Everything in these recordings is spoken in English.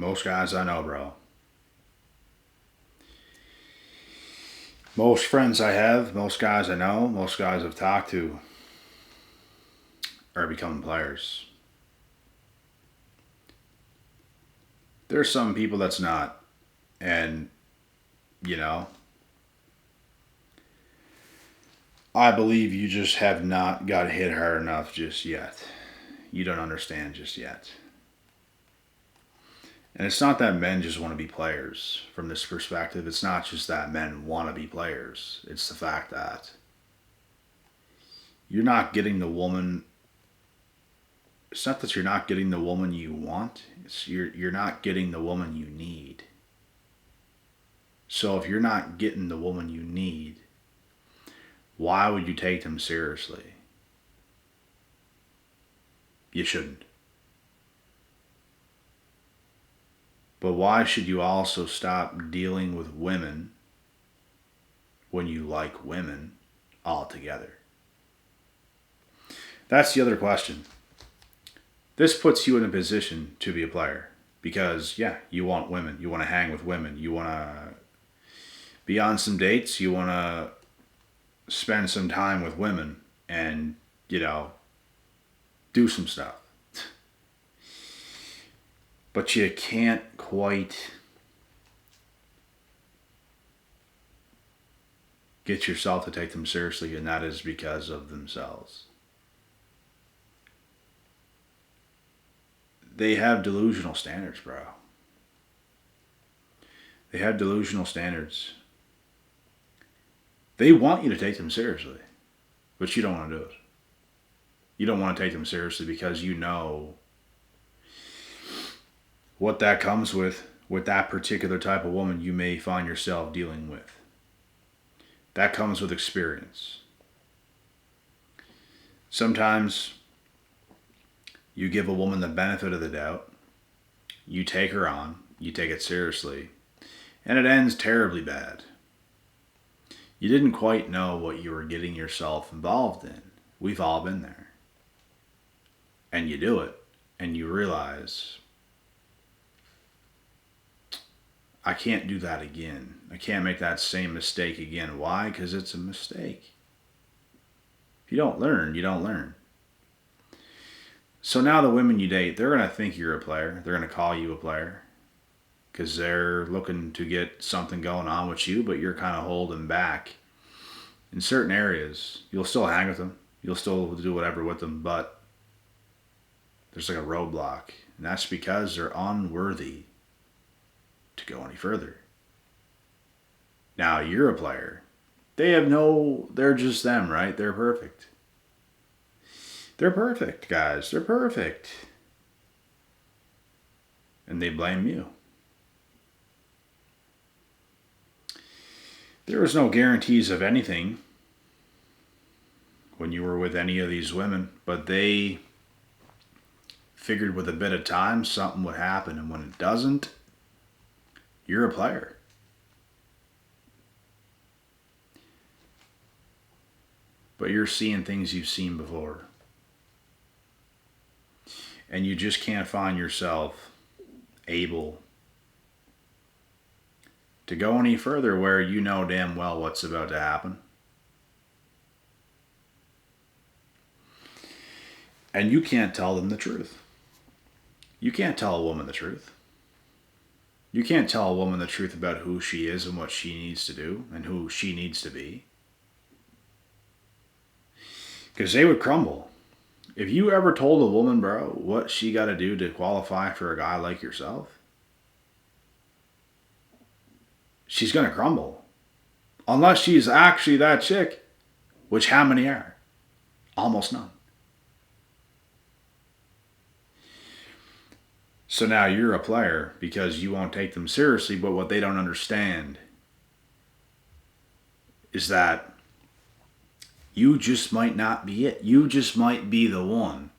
Most guys I know, bro. Most friends I have, most guys I know, most guys I've talked to are becoming players. There's some people that's not. And, you know, I believe you just have not got hit hard enough just yet. You don't understand just yet. And it's not that men just want to be players from this perspective. It's not just that men want to be players. It's the fact that you're not getting the woman. It's not that you're not getting the woman you want. It's you're not getting the woman you need. So if you're not getting the woman you need, why would you take them seriously? You shouldn't. But why should you also stop dealing with women when you like women altogether? That's the other question. This puts you in a position to be a player because, yeah, you want women. You want to hang with women. You want to be on some dates. You want to spend some time with women and, do some stuff. But you can't quite get yourself to take them seriously, and that is because of themselves. They have delusional standards, bro. They have delusional standards. They want you to take them seriously, but you don't want to do it. You don't want to take them seriously because you know what that comes with that particular type of woman you may find yourself dealing with. That comes with experience. Sometimes you give a woman the benefit of the doubt, you take her on, you take it seriously, and it ends terribly bad. You didn't quite know what you were getting yourself involved in. We've all been there. And you do it, and you realize, I can't do that again. I can't make that same mistake again. Why? Because it's a mistake. If you don't learn, you don't learn. So now the women you date, they're going to think you're a player. They're going to call you a player because they're looking to get something going on with you, but you're kind of holding back. In certain areas, you'll still hang with them. You'll still do whatever with them, but there's like a roadblock. And that's because they're unworthy to go any further. Now, you're a player. They're just them, right? They're perfect. They're perfect, guys. They're perfect. And they blame you. There was no guarantees of anything when you were with any of these women, but they figured with a bit of time something would happen, and when it doesn't, you're a player. But you're seeing things you've seen before. And you just can't find yourself able to go any further where you know damn well what's about to happen. And you can't tell them the truth. You can't tell a woman the truth. You can't tell a woman the truth about who she is and what she needs to do and who she needs to be. Because they would crumble. If you ever told a woman, bro, what she got to do to qualify for a guy like yourself, she's going to crumble. Unless she's actually that chick, which how many are? Almost none. So now you're a player because you won't take them seriously, but what they don't understand is that you just might not be it. You just might be the one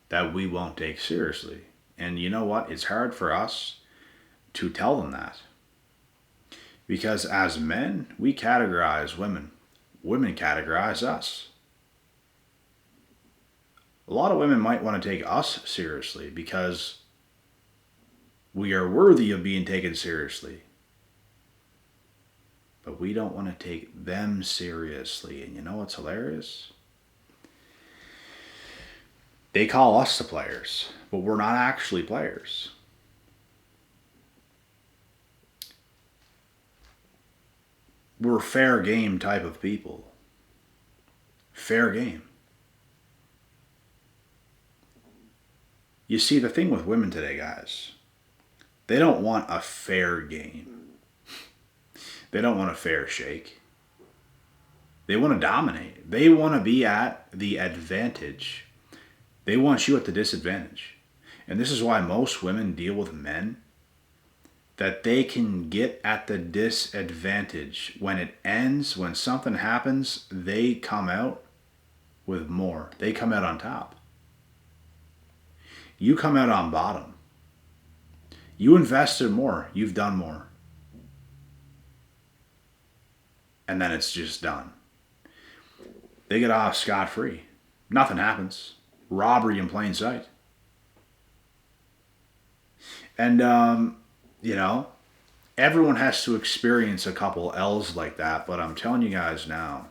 that we won't take seriously. And you know what? It's hard for us to tell them that. Because as men, we categorize women. Women categorize us. A lot of women might want to take us seriously because We are worthy of being taken seriously. But we don't want to take them seriously. And you know what's hilarious? They call us the players, but we're not actually players. We're fair game type of people. Fair game. You see, the thing with women today, guys, they don't want a fair game. They don't want a fair shake. They want to dominate. They want to be at the advantage. They want you at the disadvantage. And this is why most women deal with men, that they can get at the disadvantage. When it ends, when something happens, they come out with more. They come out on top. You come out on bottom. You invested more. You've done more. And then it's just done. They get off scot-free. Nothing happens. Robbery in plain sight. And, everyone has to experience a couple L's like that, but I'm telling you guys now,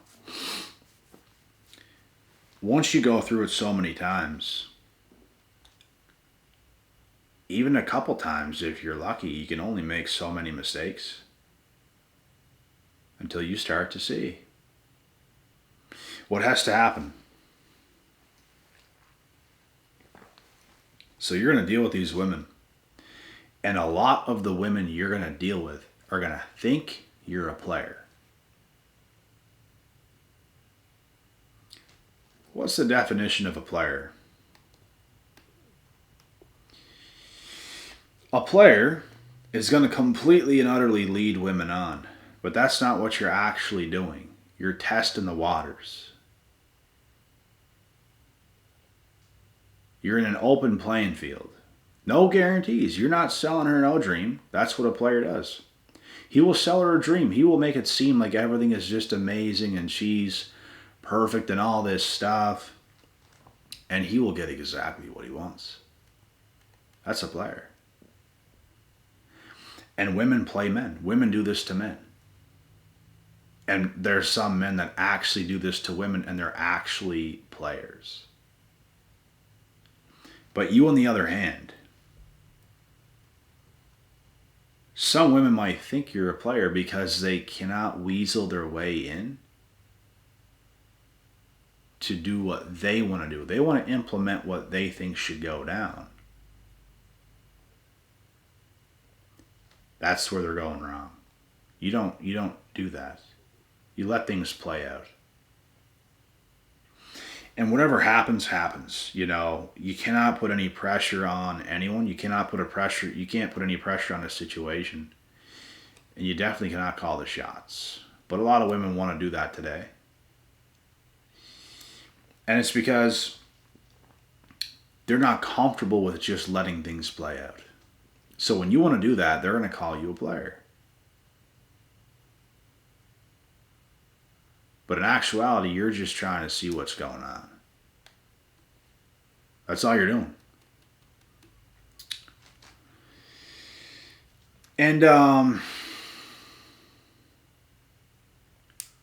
once you go through it so many times, even a couple times, if you're lucky, you can only make so many mistakes until you start to see what has to happen. So you're going to deal with these women. And a lot of the women you're going to deal with are going to think you're a player. What's the definition of a player? A player is going to completely and utterly lead women on. But that's not what you're actually doing. You're testing the waters. You're in an open playing field. No guarantees. You're not selling her no dream. That's what a player does. He will sell her a dream. He will make it seem like everything is just amazing and she's perfect and all this stuff. And he will get exactly what he wants. That's a player. And women play men. Women do this to men. And there's some men that actually do this to women and they're actually players. But you, on the other hand, some women might think you're a player because they cannot weasel their way in to do what they want to do. They want to implement what they think should go down. That's where they're going wrong. You don't do that. You let things play out. And whatever happens, happens. You cannot put any pressure on anyone. You can't put any pressure on a situation. And you definitely cannot call the shots. But a lot of women want to do that today. And it's because they're not comfortable with just letting things play out. So when you want to do that, they're going to call you a player. But in actuality, you're just trying to see what's going on. That's all you're doing. And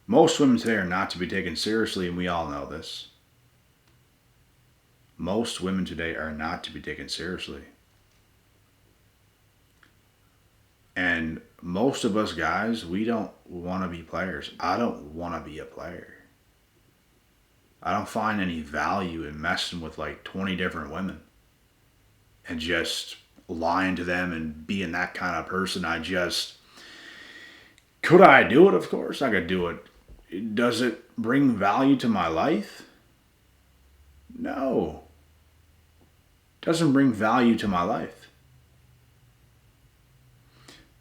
most women today are not to be taken seriously, and we all know this. Most women today are not to be taken seriously. And most of us guys, we don't want to be players. I don't want to be a player. I don't find any value in messing with like 20 different women and just lying to them and being that kind of person. Could I do it? Of course I could do it. Does it bring value to my life? No. It doesn't bring value to my life.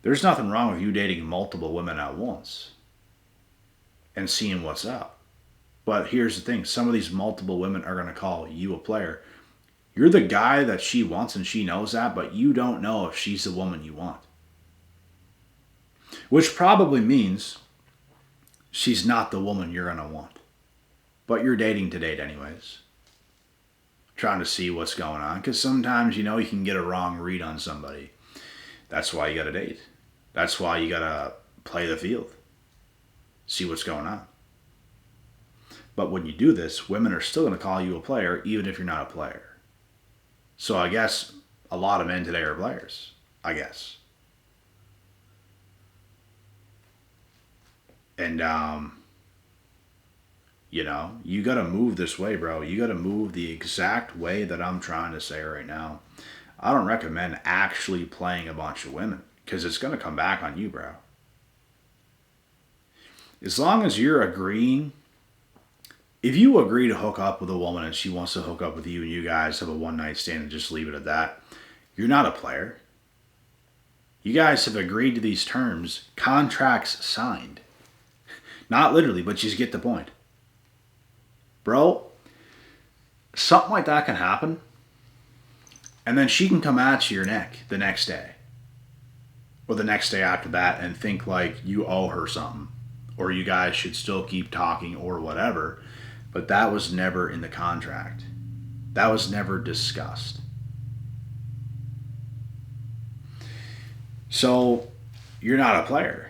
There's nothing wrong with you dating multiple women at once and seeing what's up. But here's the thing. Some of these multiple women are going to call you a player. You're the guy that she wants and she knows that, but you don't know if she's the woman you want. Which probably means she's not the woman you're going to want. But you're dating to date anyways. Trying to see what's going on. Because sometimes, you can get a wrong read on somebody. That's why you got to date. That's why you got to play the field. See what's going on. But when you do this, women are still going to call you a player even if you're not a player. So I guess a lot of men today are players. I guess. And, you got to move this way, bro. You got to move the exact way that I'm trying to say right now. I don't recommend actually playing a bunch of women because it's going to come back on you, bro. As long as you're agreeing, if you agree to hook up with a woman and she wants to hook up with you and you guys have a one night stand and just leave it at that, you're not a player. You guys have agreed to these terms, contracts signed. Not literally, but you get the point. Bro, something like that can happen, and then she can come at your neck the next day, or the next day after that, and think like you owe her something, or you guys should still keep talking, or whatever, but that was never in the contract. That was never discussed. So, you're not a player.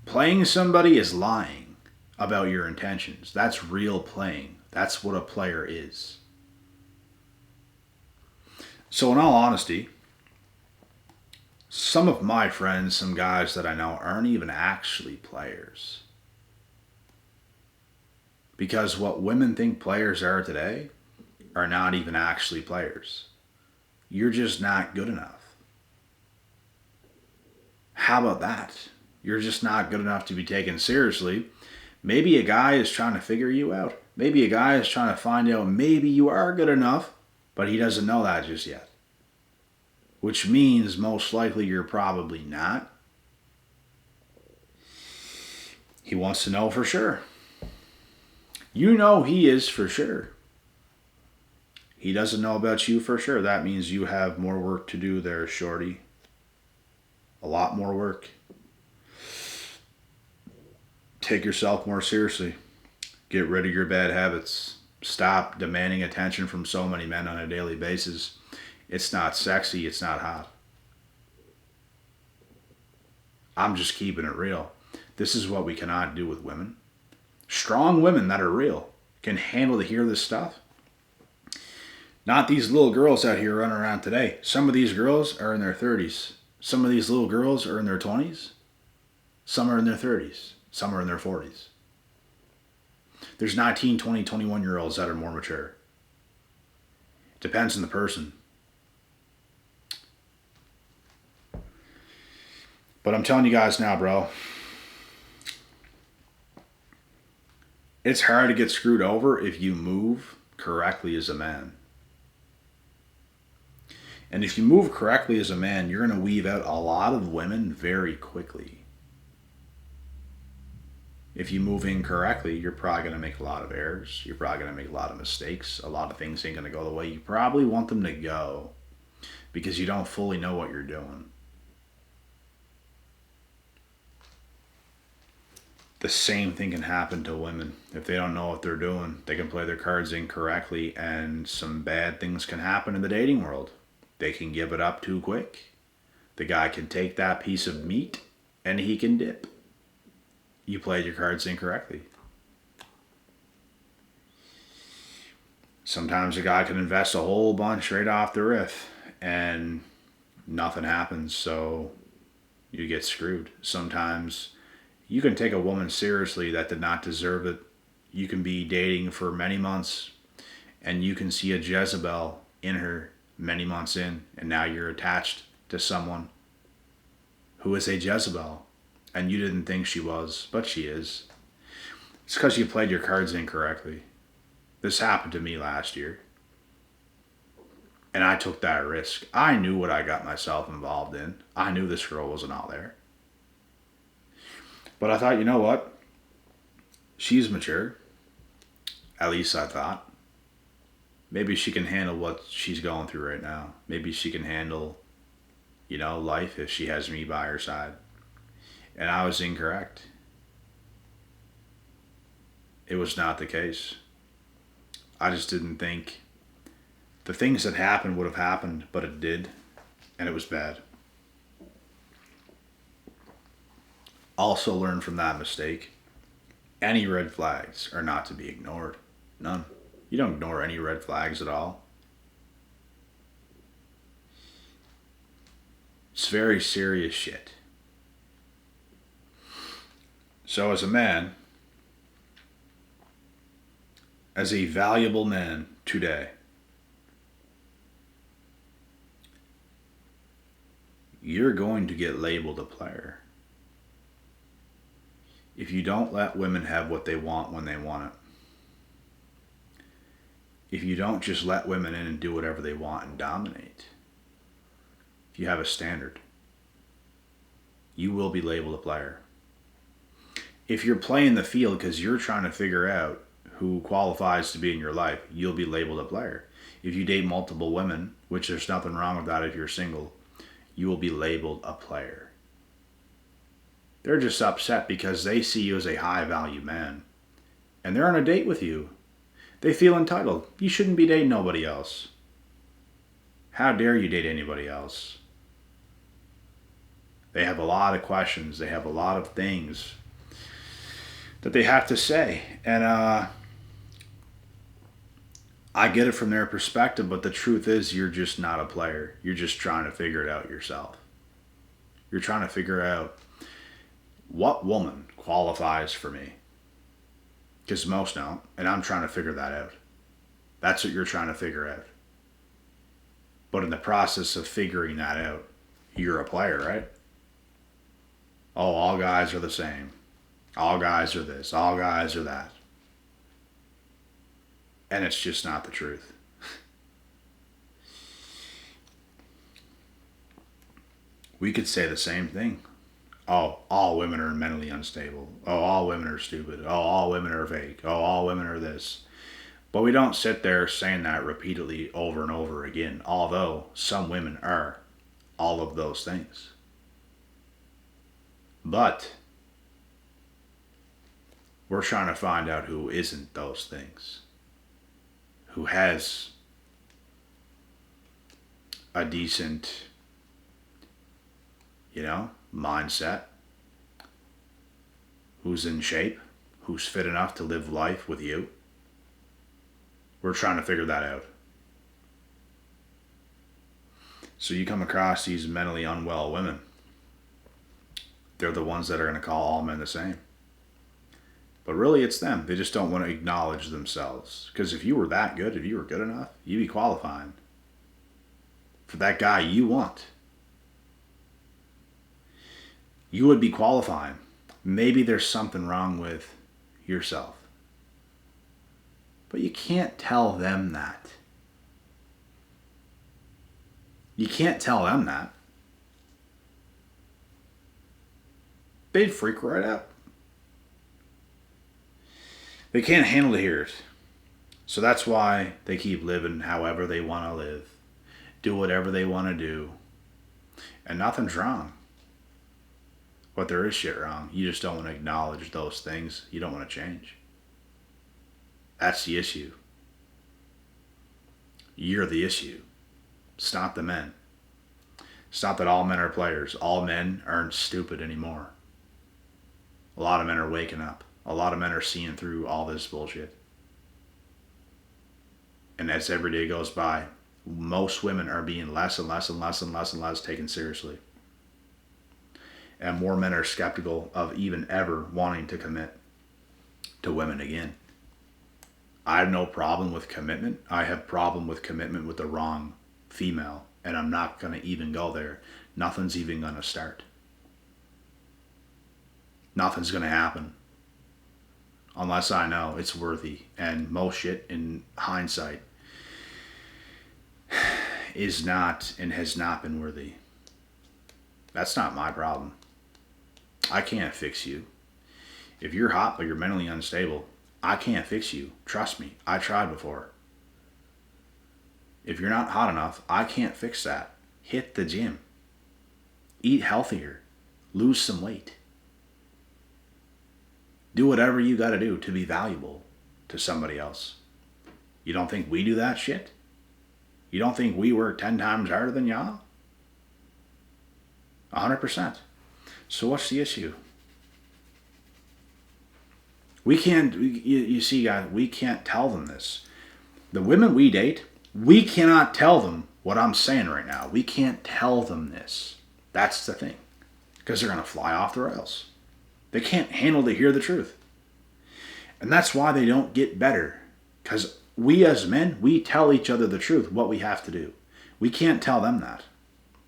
Playing somebody is lying about your intentions. That's real playing. That's what a player is. So in all honesty, some of my friends, some guys that I know, aren't even actually players. Because what women think players are today are not even actually players. You're just not good enough. How about that? You're just not good enough to be taken seriously. Maybe a guy is trying to figure you out. Maybe a guy is trying to find out maybe you are good enough, but he doesn't know that just yet. Which means most likely you're probably not. He wants to know for sure. You know he is for sure. He doesn't know about you for sure. That means you have more work to do there, shorty. A lot more work. Take yourself more seriously. Get rid of your bad habits. Stop demanding attention from so many men on a daily basis. It's not sexy. It's not hot. I'm just keeping it real. This is what we cannot do with women. Strong women that are real can handle to hear this stuff. Not these little girls out here running around today. Some of these girls are in their 30s. Some of these little girls are in their 20s. Some are in their 30s. Some are in their 40s. There's 19, 20, 21-year-olds that are more mature. Depends on the person. But I'm telling you guys now, bro. It's hard to get screwed over if you move correctly as a man. And if you move correctly as a man, you're going to weave out a lot of women very quickly. If you move incorrectly, you're probably going to make a lot of errors. You're probably going to make a lot of mistakes. A lot of things ain't going to go the way you probably want them to go because you don't fully know what you're doing. The same thing can happen to women. If they don't know what they're doing, they can play their cards incorrectly and some bad things can happen in the dating world. They can give it up too quick. The guy can take that piece of meat and he can dip. You played your cards incorrectly. Sometimes a guy can invest a whole bunch right off the riff and nothing happens, so you get screwed. Sometimes you can take a woman seriously that did not deserve it. You can be dating for many months and you can see a Jezebel in her many months in, and now you're attached to someone who is a Jezebel. And you didn't think she was, but she is. It's because you played your cards incorrectly. This happened to me last year. And I took that risk. I knew what I got myself involved in. I knew this girl wasn't out there. But I thought, you know what? She's mature. At least I thought. Maybe she can handle what she's going through right now. Maybe she can handle, life if she has me by her side. And I was incorrect. It was not the case. I just didn't think the things that happened would have happened, but it did, and it was bad. Also learn from that mistake. Any red flags are not to be ignored. None. You don't ignore any red flags at all. It's very serious shit. So as a man, as a valuable man today, you're going to get labeled a player. If you don't let women have what they want when they want it. If you don't just let women in and do whatever they want and dominate. If you have a standard, you will be labeled a player. If you're playing the field because you're trying to figure out who qualifies to be in your life, you'll be labeled a player. If you date multiple women, which there's nothing wrong with that if you're single, you will be labeled a player. They're just upset because they see you as a high value man. And they're on a date with you. They feel entitled. You shouldn't be dating nobody else. How dare you date anybody else? They have a lot of questions. They have a lot of things that they have to say. And I get it from their perspective, but the truth is you're just not a player. You're just trying to figure it out yourself. You're trying to figure out what woman qualifies for me. Because most don't, and I'm trying to figure that out. That's what you're trying to figure out. But in the process of figuring that out, you're a player, right? Oh, all guys are the same. All guys are this. All guys are that. And it's just not the truth. We could say the same thing. Oh, all women are mentally unstable. Oh, all women are stupid. Oh, all women are fake. Oh, all women are this. But we don't sit there saying that repeatedly over and over again, although some women are all of those things. But we're trying to find out who isn't those things. Who has a decent, mindset. Who's in shape. Who's fit enough to live life with you. We're trying to figure that out. So you come across these mentally unwell women. They're the ones that are going to call all men the same. But really it's them. They just don't want to acknowledge themselves. Because if you were that good, if you were good enough, you'd be qualifying for that guy you want. You would be qualifying. Maybe there's something wrong with yourself. But you can't tell them that. You can't tell them that. They'd freak right out. They can't handle to hear it. So that's why they keep living however they want to live. Do whatever they want to do. And nothing's wrong. But there is shit wrong. You just don't want to acknowledge those things. You don't want to change. That's the issue. You're the issue. It's not the men. It's not that all men are players. All men aren't stupid anymore. A lot of men are waking up. A lot of men are seeing through all this bullshit. And as every day goes by, most women are being less and less and less and less and less taken seriously. And more men are skeptical of even ever wanting to commit to women again. I have no problem with commitment. I have problem with commitment with the wrong female. And I'm not going to even go there. Nothing's even going to start. Nothing's going to happen. Unless I know it's worthy. And most shit in hindsight is not and has not been worthy. That's not my problem. I can't fix you. If you're hot but you're mentally unstable, I can't fix you. Trust me, I tried before. If you're not hot enough, I can't fix that. Hit the gym. Eat healthier. Lose some weight. Do whatever you got to do to be valuable to somebody else. You don't think we do that shit? You don't think we work 10 times harder than y'all? 100%. So what's the issue? We can't, you see, guys, we can't tell them this. The women we date, we cannot tell them what I'm saying right now. We can't tell them this. That's the thing. Because they're going to fly off the rails. They can't handle to hear the truth. And that's why they don't get better. Because we as men, we tell each other the truth, what we have to do. We can't tell them that.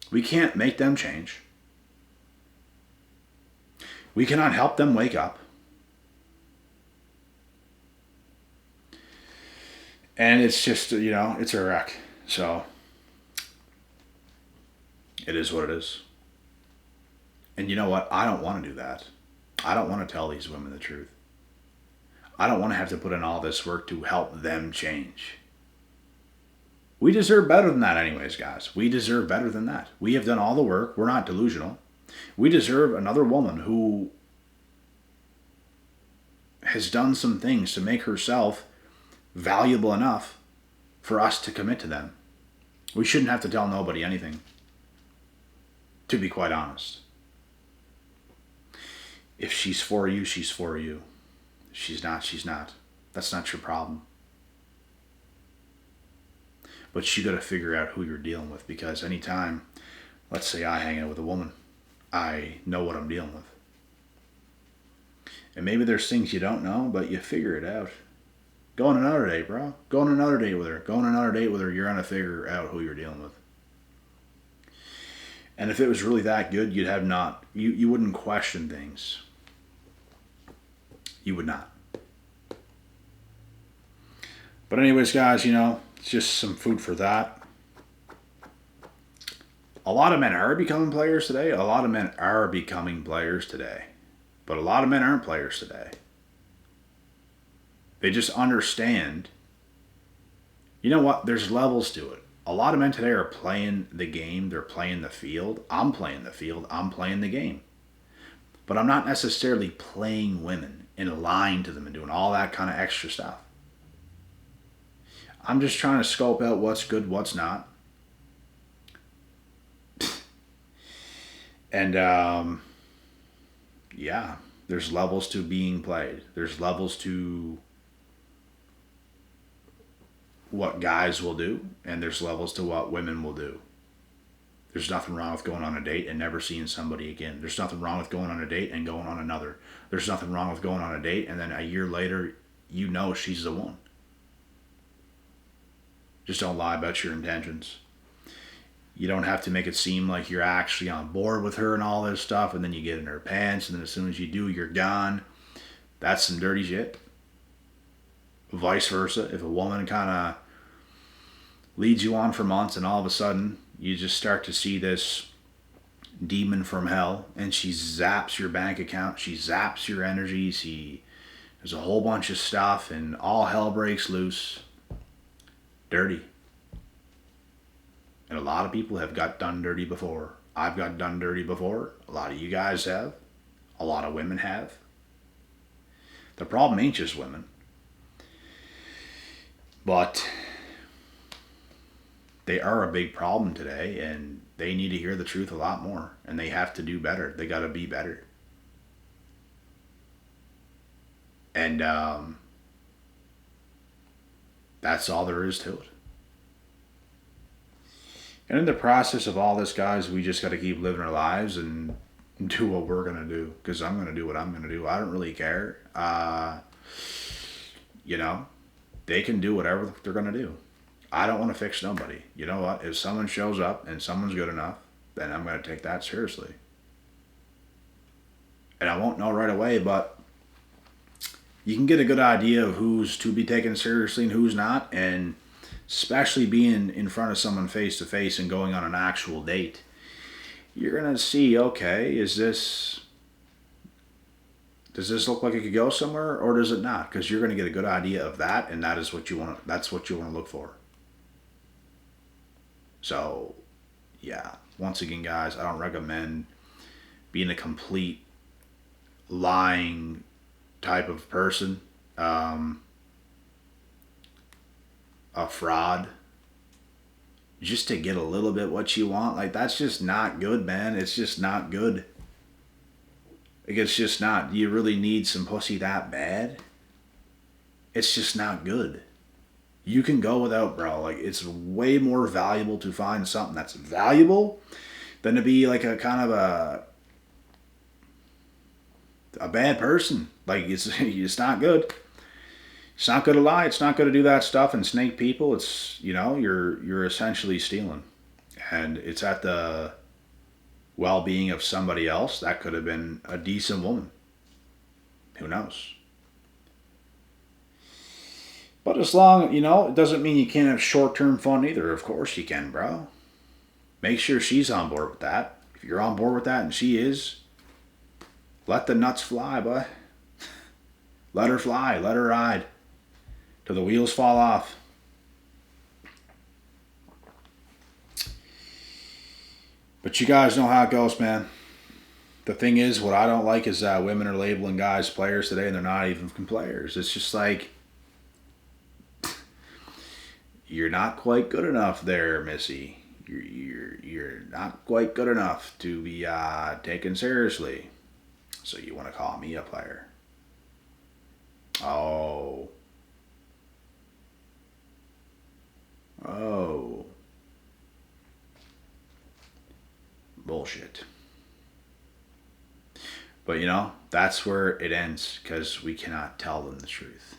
We can't make them change. We cannot help them wake up. And it's just, it's a wreck. So, it is what it is. And you know what? I don't want to do that. I don't want to tell these women the truth. I don't want to have to put in all this work to help them change. We deserve better than that anyways, guys. We deserve better than that. We have done all the work. We're not delusional. We deserve another woman who has done some things to make herself valuable enough for us to commit to them. We shouldn't have to tell nobody anything, to be quite honest. If she's for you, she's for you. If she's not, she's not. That's not your problem. But you got to figure out who you're dealing with, because anytime, let's say I hang out with a woman, I know what I'm dealing with. And maybe there's things you don't know, but you figure it out. Go on another date, bro. Go on another date with her. Go on another date with her. You're going to figure out who you're dealing with. And if it was really that good, you'd have not, you wouldn't question things. You would not. But anyways, guys, it's just some food for that. A lot of men are becoming players today. A lot of men are becoming players today. But a lot of men aren't players today. They just understand. You know what? There's levels to it. A lot of men today are playing the game. They're playing the field. I'm playing the field. I'm playing the game. But I'm not necessarily playing women and lying to them and doing all that kind of extra stuff. I'm just trying to scope out what's good, what's not. And, yeah, there's levels to being played. There's levels to what guys will do, and there's levels to what women will do. There's nothing wrong with going on a date and never seeing somebody again. There's nothing wrong with going on a date and going on another. There's nothing wrong with going on a date and then a year later, she's the one. Just don't lie about your intentions. You don't have to make it seem like you're actually on board with her and all this stuff, and then you get in her pants, and then as soon as you do, you're gone. That's some dirty shit. Vice versa. If a woman kind of leads you on for months and all of a sudden you just start to see this demon from hell and she zaps your bank account, she zaps your energy, there's a whole bunch of stuff and all hell breaks loose. Dirty. And a lot of people have got done dirty before. I've got done dirty before. A lot of you guys have. A lot of women have. The problem ain't just women. But they are a big problem today, and they need to hear the truth a lot more, and they have to do better. They got to be better. And that's all there is to it. And in the process of all this, guys, we just got to keep living our lives and do what we're going to do, because I'm going to do what I'm going to do. I don't really care. They can do whatever they're going to do. I don't want to fix nobody. You know what? If someone shows up and someone's good enough, then I'm going to take that seriously. And I won't know right away, but you can get a good idea of who's to be taken seriously and who's not. And especially being in front of someone face to face and going on an actual date, you're going to see, okay, does this look like it could go somewhere, or does it not? Because you're going to get a good idea of that, and that's what you want to look for. So, yeah, once again, guys, I don't recommend being a complete lying type of person, a fraud, just to get a little bit what you want. Like, that's just not good, man. It's just not good. Like, it's just not. Do you really need some pussy that bad? It's just not good. You can go without, bro. Like, it's way more valuable to find something that's valuable than to be like a kind of a bad person. Like, it's not good. It's not good to lie. It's not good to do that stuff and snake people. It's, you're essentially stealing, and it's at the well-being of somebody else. That could have been a decent woman. Who knows? But as long, it doesn't mean you can't have short-term fun either. Of course you can, bro. Make sure she's on board with that. If you're on board with that and she is, let the nuts fly, boy. Let her fly. Let her ride. Till the wheels fall off. But you guys know how it goes, man. The thing is, what I don't like is that women are labeling guys players today and they're not even players. It's just like, you're not quite good enough there, Missy. You're not quite good enough to be taken seriously. So you want to call me a player? Oh. Bullshit. But that's where it ends, because we cannot tell them the truth.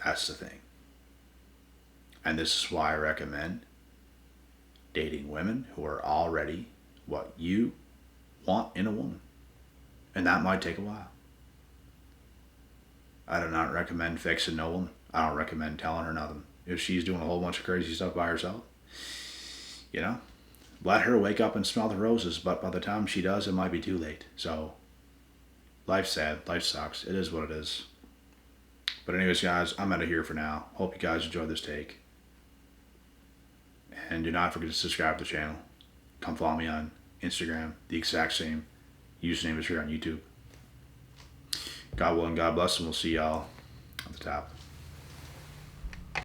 That's the thing. And this is why I recommend dating women who are already what you want in a woman. And that might take a while. I do not recommend fixing no woman. I don't recommend telling her nothing. If she's doing a whole bunch of crazy stuff by herself, let her wake up and smell the roses. But by the time she does, it might be too late. So, life's sad. Life sucks. It is what it is. But anyways, guys, I'm out of here for now. Hope you guys enjoyed this take. And do not forget to subscribe to the channel. Come follow me on Instagram. The exact same username is here on YouTube. God willing, God bless, and we'll see y'all at the top.